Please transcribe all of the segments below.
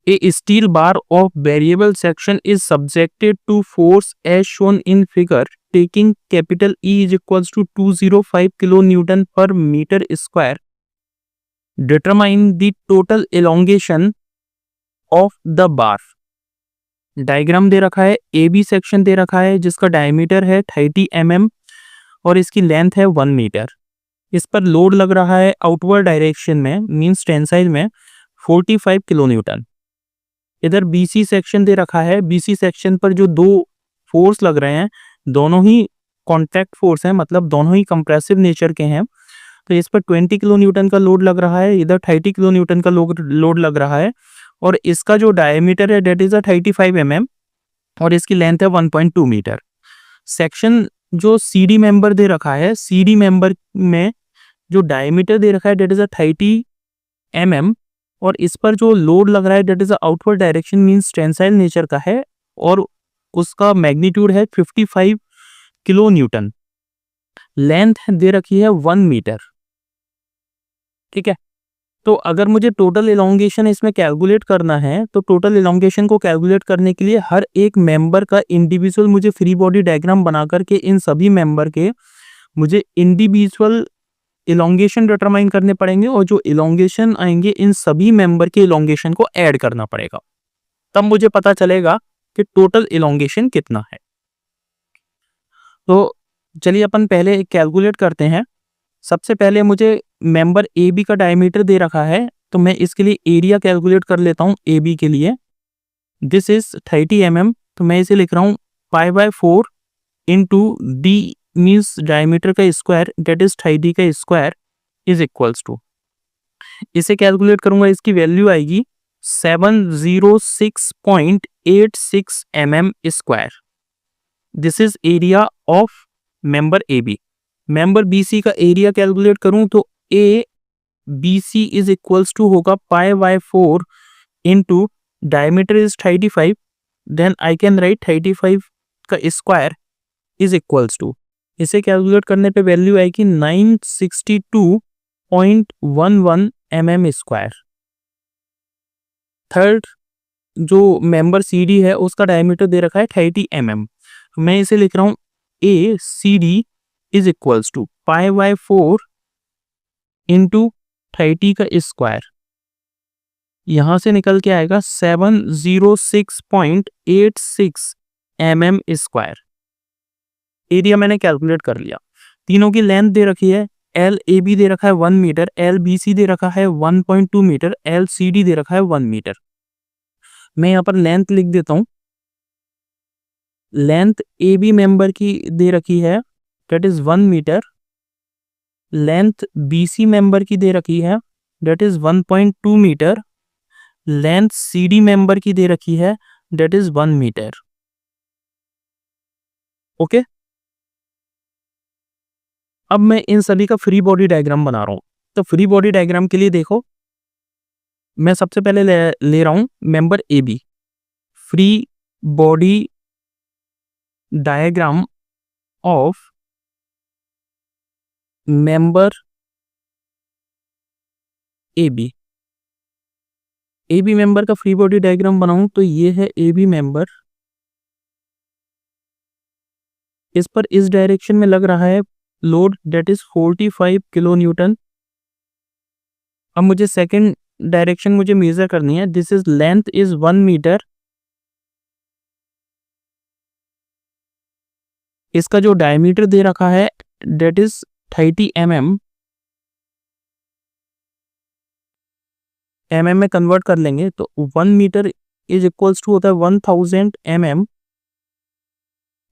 A steel bar of variable section is subjected to force as shown in figure, taking capital E is equals to 205 kilonewton per meter square. Determine the total elongation of the bar. Diagram दे रखा है, A B section दे रखा है जिसका diameter है 30 mm और इसकी length है 1 मीटर. इस पर लोड लग रहा है आउटवर्ड डायरेक्शन में, मींस टेंसाइल में 45 किलोन्यूटन. इधर बीसी सेक्शन दे रखा है, बीसी सेक्शन पर जो दो फोर्स लग रहे हैं दोनों ही कॉन्टैक्ट फोर्स हैं, मतलब दोनों ही कंप्रेसिव नेचर के हैं. तो इस पर 20 किलोन्यूटन का लोड लग रहा है, इधर 30 किलोन्यूटन का लोड लग रहा है और इसका जो डायमीटर है डेट इज 35 mm और इसकी लेंथ है 1.2 मीटर. सेक्शन जो सीडी मेंबर दे रखा है, सीडी मेंबर में जो डायमीटर दे रखा है डेट इज 30 mm और इस पर जो लोड लग रहा है that is outward direction means tensile nature का है और उसका मैग्नीट्यूड है 55 किलो न्यूटन. लेंथ दे रखी है 1 मीटर. ठीक है, तो अगर मुझे टोटल इलोंगेशन इसमें कैलकुलेट करना है तो टोटल इलोंगेशन को कैलकुलेट करने के लिए हर एक मेंबर का इंडिविजुअल मुझे फ्री बॉडी डायग्राम बना करके इन सभी मेंबर के मुझे इंडिविजुअल इलोंगेशन डिटरमाइन करने पड़ेंगे और जो इलोंगेशन आएंगे इन सभी मेंबर के इलोंगेशन को ऐड करना पड़ेगा, तब मुझे पता चलेगा कि टोटल इलोंगेशन कितना है. तो चलिए अपन पहले कैलकुलेट करते हैं. सबसे पहले मुझे मेंबर ए बी का डायमीटर दे रखा है तो मैं इसके लिए एरिया कैलकुलेट कर लेता हूं. ए बी के लिए दिस इज 30 mm, तो मैं इसे लिख रहा हूं π/4 इंटू डी मीन्स डायमीटर का स्क्वायर डेट इज 30 का स्क्वायर इज इक्वल्स टू, इसे कैलकुलेट करूंगा इसकी वैल्यू आएगी 706.86 mm square. This is area of member A B. Member B C का एरिया कैलकुलेट करूं तो A B C is equals to होगा π/4 into diameter is 35, then I can write 35 का square is equals to, इसे calculate करने पे value आएगी 962.11 mm square. Third जो मेंबर सी डी है उसका डायमीटर दे रखा है 30 mm, मैं इसे लिख रहा हूं A C D is equals to π/4 into 30 का स्क्वायर. यहां से निकल के आएगा 706.86 mm स्क्वायर. एरिया मैंने कैलकुलेट कर लिया. तीनों की लेंथ दे रखी है, एल ए बी दे रखा है 1 मीटर, एल बी सी दे रखा है 1.2 मीटर, एल सी डी दे रखा है 1 मीटर. मैं यहाँ पर लेंथ लिख देता हूँ. लेंथ ए बी मेंबर की दे रखी है that is 1 metre, length B C member की दे रखी है that is 1.2 metre, length C D member की दे रखी है डेट इज 1 मीटर. ओके, अब मैं इन सभी का फ्री बॉडी डायग्राम बना रहा हूं. तो फ्री बॉडी डायग्राम के लिए देखो, मैं सबसे पहले ले रहा हूं member A B. Free body diagram of member A B. A B member का फ्री बॉडी डायग्राम बनाऊं तो ये है ए बी मेंबर. इस पर इस डायरेक्शन में लग रहा है load that is 45 kilo newton. अब मुझे सेकंड डायरेक्शन मुझे मेजर करनी है. This is length is 1 metre. इसका जो डायमीटर दे रखा है डेट इज 30 mm. mm में कन्वर्ट कर लेंगे तो 1 मीटर इज इक्वल्स टू होता है 1000 mm.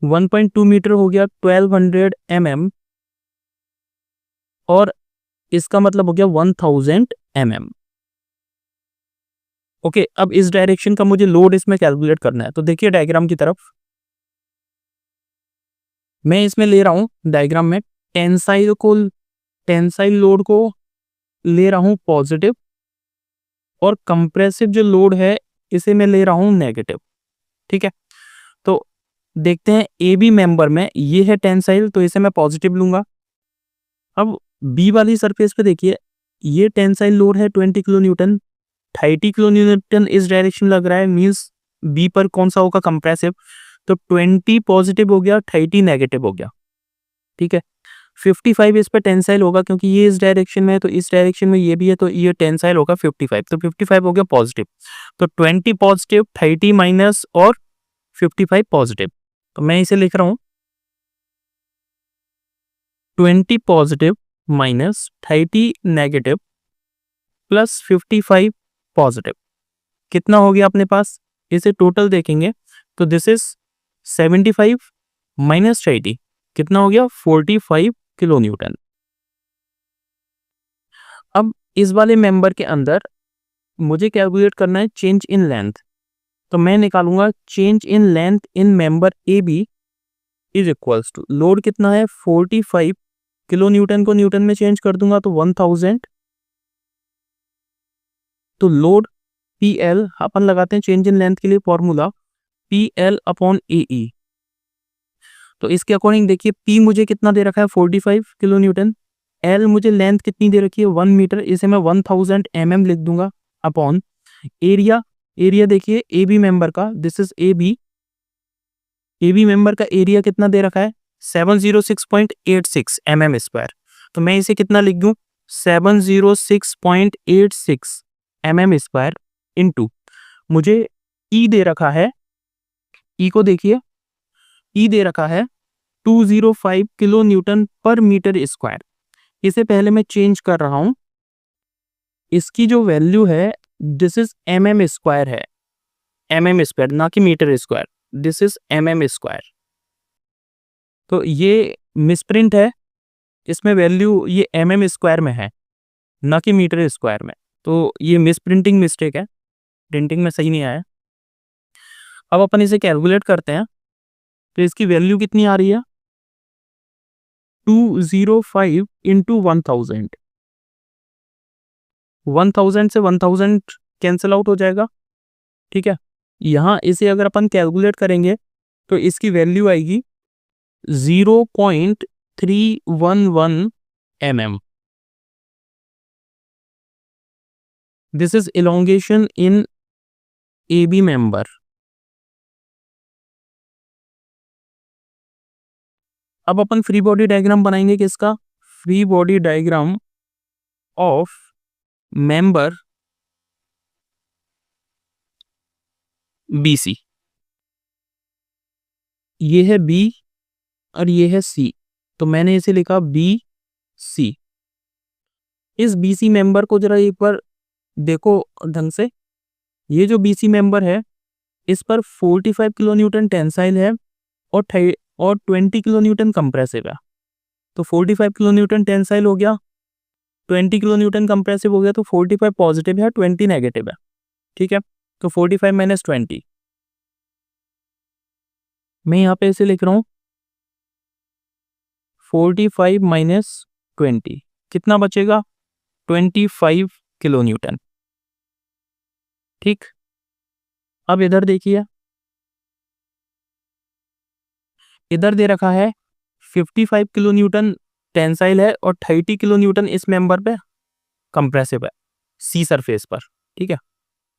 1.2 मीटर हो गया 1200 mm और इसका मतलब हो गया 1000 mm. ओके, अब इस डायरेक्शन का मुझे लोड इसमें कैलकुलेट करना है. तो देखिए डायग्राम की तरफ, मैं इसमें ले रहा हूं डायग्राम में टेंसाइल लोड को ले रहा हूं पॉजिटिव और कंप्रेसिव जो लोड है इसे मैं ले रहा हूं नेगेटिव. ठीक है, तो देखते हैं ए बी मेंबर में ये है टेंसाइल तो इसे मैं पॉजिटिव लूंगा. अब बी वाली सरफेस पे देखिए ये टेंसाइल लोड है 20 किलो न्यूटन. 30 किलो न्यूटन इस डायरेक्शन लग रहा है, मीन्स बी पर कौन सा होगा, कंप्रेसिव। तो 20 पॉजिटिव हो गया, 30 नेगेटिव हो गया, ठीक है। 55 इस पर टेंसाइल होगा, क्योंकि ये इस डायरेक्शन में है, तो इस डायरेक्शन में ये भी है, तो ये टेंसाइल होगा 55, तो 55 हो गया पॉजिटिव। तो 20 पॉजिटिव, 30 माइनस और 55 पॉजिटिव। तो मैं इसे लिख रहा हूं 20 positive minus 30 negative plus 55 positive. कितना हो गया अपने पास, इसे टोटल देखेंगे तो दिस इज 75 माइनस 30, कितना हो गया 45 किलो न्यूटन। अब इस वाले मेंबर के अंदर मुझे कैलकुलेट करना है चेंज इन लेंथ। तो मैं निकालूंगा change in length in member A B is equals to, load कितना है 45 किलो न्यूटन को न्यूटन में चेंज कर दूंगा तो 1000, तो लोड पी एल अपन लगाते हैं चेंज इन लेंथ के लिए फॉर्मूला पी एल अपॉन ए ई। तो इसके अकॉर्डिंग देखिए पी मुझे कितना दे रखा है 45 किलो न्यूटन, एल मुझे लेंथ कितनी दे रखी है 1 मीटर, इसे मैं 1000 mm लिख दूंगा अपॉन एरिया। एरिया देखिए ए बी मेंबर का, this is a B member का एरिया कितना दे रखा है 706.86 mm²। तो मैं इसे कितना लिख दूं 706.86 mm² इनटू मुझे ई दे रखा है, ई को देखिए ई दे रखा है 205 किलो न्यूटन पर मीटर स्क्वायर। इसे पहले मैं चेंज कर रहा हूं, इसकी जो वैल्यू है दिस इज mm² है, mm² ना कि metre square, this is mm²। तो ये मिसप्रिंट है, इसमें वैल्यू ये mm² में है ना कि मीटर स्क्वायर में, तो ये मिसप्रिंटिंग मिस्टेक है, प्रिंटिंग में सही नहीं आया। अब अपन इसे कैलकुलेट करते हैं, तो इसकी वैल्यू कितनी आ रही है 205 इंटू 1000, 1000 से 1000 कैंसिल आउट हो जाएगा, ठीक है। यहाँ इसे अगर अपन कैलकुलेट करेंगे तो इसकी वैल्यू आएगी 0.311 mm। This is elongation in A B member. अब अपन फ्री बॉडी डायग्राम बनाएंगे किसका, free body diagram of member B C. ये है बी और ये है सी, तो मैंने इसे लिखा बी सी। इस बी सी मेंबर को जरा एक बार देखो ढंग से, ये जो बी सी मेंबर है इस पर 45 किलो न्यूटन टेंसाइल है और 20 किलो न्यूटन कंप्रेसिव है। तो 45 किलो न्यूटन टेंसाइल हो गया, 20 किलो न्यूटन कंप्रेसिव हो गया, तो 45 पॉजिटिव है 20 नेगेटिव है, ठीक है। तो 45 माइनस 20, मैं यहाँ पे इसे लिख रहा हूँ 45 माइनस 20, कितना बचेगा 25 किलो न्यूटन, ठीक। अब इधर देखिए, इधर दे रखा है 55 किलो न्यूटन टेंसाइल है और 30 किलो न्यूटन इस मेंबर पे कंप्रेसिव है सी सरफेस पर, ठीक है।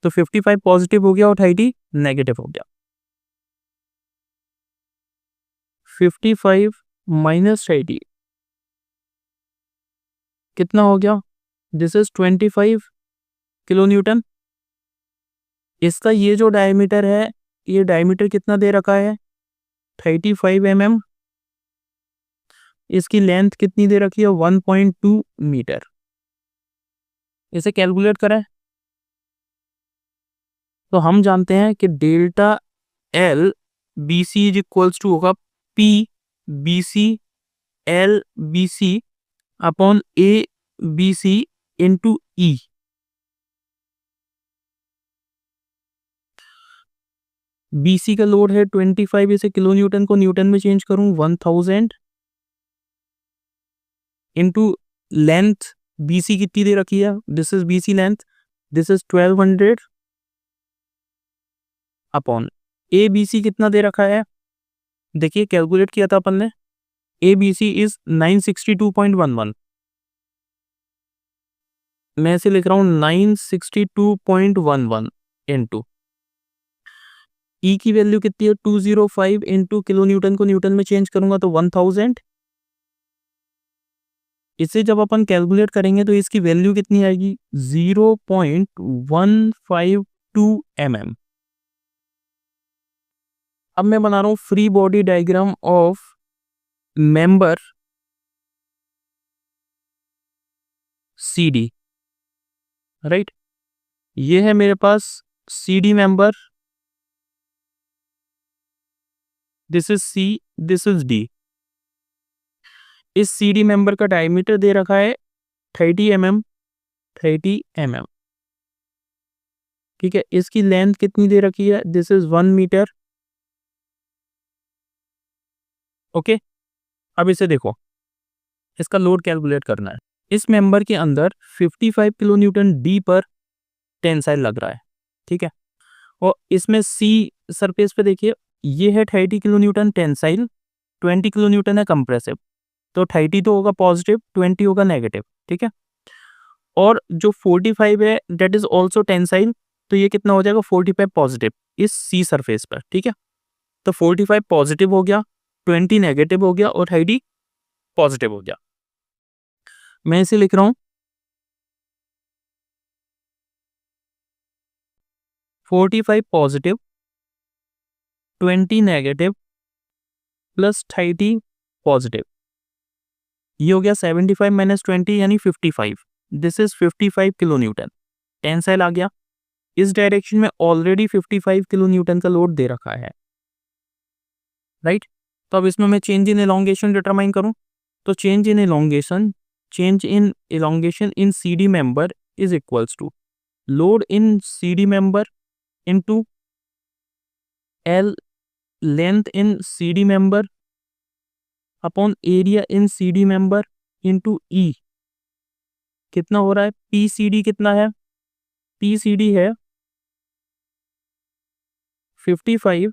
तो 55 पॉजिटिव हो गया और 30 नेगेटिव हो गया। 55 माइनस 30 कितना हो गया, दिस इज 25 किलो न्यूटन। इसका ये जो डायमीटर है, ये डायमीटर कितना दे रखा है 35 mm, इसकी लेंथ कितनी दे रखी है 1.2 मीटर। इसे कैलकुलेट करें तो हम जानते हैं कि delta L B C is equals to होगा P B C L B C upon A B C into E. B C का लोड है 25, इसे किलो न्यूटन को न्यूटन में चेंज करूं 1000 इंटू लेंथ बी सी कितनी दे रखी है, this is B C length, this is 1200 upon A B C कितना दे रखा है, देखिए कैलकुलेट किया था अपन ने, ए बी सी इज 962.11, मैं इसे लिख रहा हूँ 962.11 इंटू ई की वैल्यू कितनी है 205 इंटू किलो न्यूटन को न्यूटन में चेंज करूंगा तो 1000। इसे जब अपन कैलकुलेट करेंगे तो इसकी वैल्यू कितनी आएगी 0.152 mm। अब मैं बना रहा हूं free body diagram of member C D, right. ये है मेरे पास C D member, this is C, this is D. इस सी डी मेंबर का डायमीटर दे रखा है 30 mm, 30 mm, ठीक है। इसकी लेंथ कितनी दे रखी है, दिस इज 1 मीटर, ओके। अब इसे देखो, इसका लोड कैलकुलेट करना है। इस मेंबर के अंदर 55 किलो न्यूटन डी पर टेंसाइल लग रहा है, ठीक है। और इसमें सी सरफेस पे देखिए, ये है 30 kilo newton tensile, 20 kilo Newton है कंप्रेसिव। तो 30 तो होगा पॉजिटिव, 20 होगा नेगेटिव, ठीक है। और जो 45 है दैट इज ऑल्सो टेंसाइल, तो ये कितना हो जाएगा 45 पॉजिटिव इस सी सरफेस पर, ठीक है। तो 45 पॉजिटिव हो गया, 20 नेगेटिव हो गया और 30 पॉजिटिव हो गया। मैं इसे लिख रहा हूं 45 पॉजिटिव, 20 नेगेटिव प्लस 30 पॉजिटिव। ये हो गया 75 माइनस 20 यानी 55। This is 55 kilo newton tensile आ गया। इस डायरेक्शन में ऑलरेडी 55 किलो न्यूटन का लोड दे रखा है, राइट। तो अब इसमें मैं चेंज इन एलोंगेशन डिटरमाइन करूं, तो change in elongation in CD member is equals to load in CD member into L length in CD member upon area in CD member into E. कितना हो रहा है, पी सी डी कितना है, P C D है 55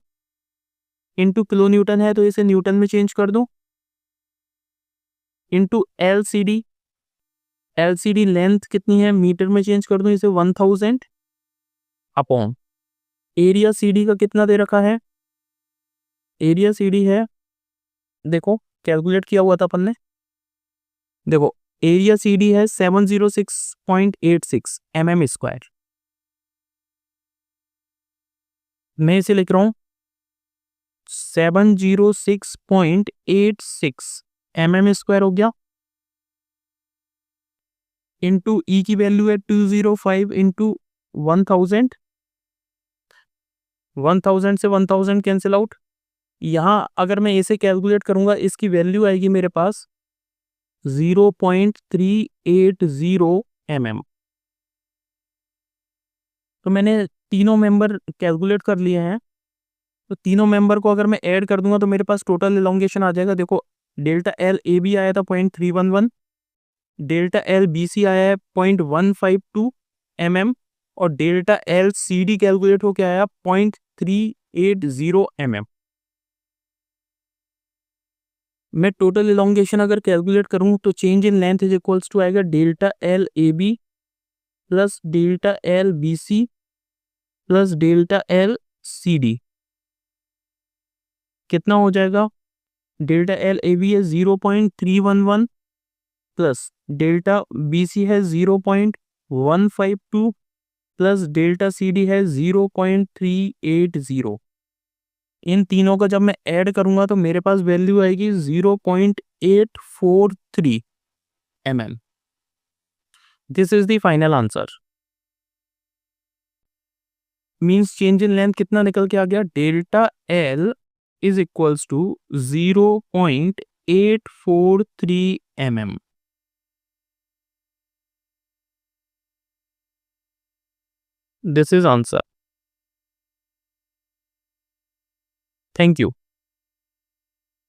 into kilo Newton है, तो इसे न्यूटन में चेंज कर दो, into L C D. L C D length कितनी है मीटर में चेंज कर दो इसे 1000 अपॉन एरिया सी डी का कितना दे रखा है, एरिया सी डी है, देखो कैलकुलेट किया हुआ था अपन ने, देखो एरिया सी डी है 706.86 mm²। मैं इसे लिख रहा हूं 706.86 mm² हो गया, इंटू ई की वैल्यू है 205 इंटू 1000, 1000 से 1000 कैंसिल आउट। यहां अगर मैं इसे कैलकुलेट करूंगा इसकी वैल्यू आएगी मेरे पास 0.380 mm। तो मैंने तीनों मेंबर कैलकुलेट कर लिए हैं, तो तीनों मेंबर को अगर मैं ऐड कर दूंगा तो मेरे पास टोटल एलोंगेशन आ जाएगा। देखो डेल्टा एल ए बी आया था 0.311, डेल्टा एल बी सी आया है 0.152 mm और delta L C D calculate होकर आया 0.380 mm। मैं टोटल एलोंगेशन अगर कैलकुलेट करूं तो change in length is equals to आएगा delta L A B plus delta L B C plus delta L C D. कितना हो जाएगा, डेल्टा एल ए बी है 0.311 प्लस डेल्टा बी सी है 0.152 plus delta C D है 0.380। इन तीनों का जब मैं ऐड करूंगा तो मेरे पास वैल्यू आएगी 0.843 mm। This is the final answer. Means change in length कितना निकल के आ गया, delta L is equals to 0.843 mm। This is answer. Thank you.